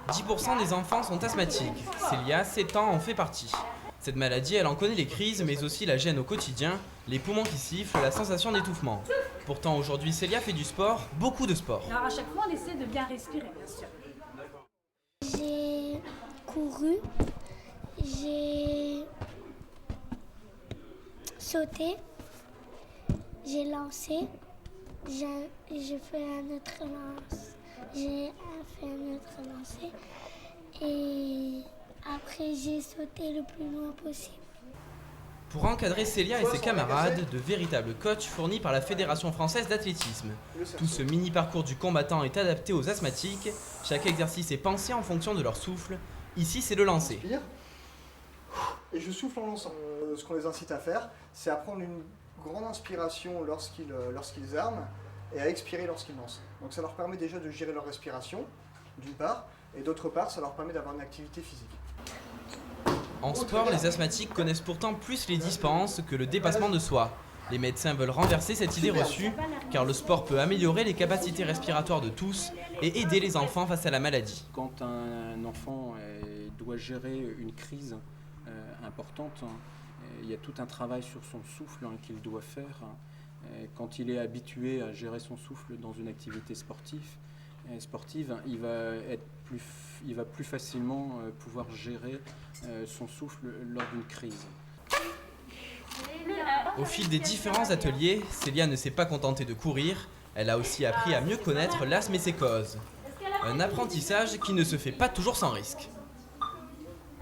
10% des enfants sont asthmatiques. Célia, 7 ans, en fait partie. Cette maladie, elle en connaît les crises, mais aussi la gêne au quotidien, les poumons qui sifflent, la sensation d'étouffement. Pourtant, aujourd'hui, Célia fait du sport, beaucoup de sport. Alors à chaque fois, on essaie de bien respirer, bien sûr. J'ai couru, j'ai sauté, j'ai lancé, j'ai fait un autre lance, j'ai fait un autre lancer et après j'ai sauté le plus loin possible. Pour encadrer Célia et ses camarades, de véritables coachs fournis par la Fédération française d'athlétisme. Tout ce mini parcours du combattant est adapté aux asthmatiques. Chaque exercice est pensé en fonction de leur souffle. Ici, c'est le lancer. Et je souffle en lançant. Ce qu'on les incite à faire, c'est à prendre une grande inspiration lorsqu'ils arment et à expirer lorsqu'ils lancent. Donc ça leur permet déjà de gérer leur respiration, d'une part, et d'autre part, ça leur permet d'avoir une activité physique. En sport, les asthmatiques connaissent pourtant plus les dispenses que le dépassement de soi. Les médecins veulent renverser cette idée reçue, car le sport peut améliorer les capacités respiratoires de tous et aider les enfants face à la maladie. Quand un enfant doit gérer une crise importante, il y a tout un travail sur son souffle qu'il doit faire. Quand il est habitué à gérer son souffle dans une activité sportive, il va plus facilement pouvoir gérer son souffle lors d'une crise. Au fil des différents ateliers, Célia ne s'est pas contentée de courir, elle a aussi appris à mieux connaître l'asthme et ses causes. Un apprentissage qui ne se fait pas toujours sans risque.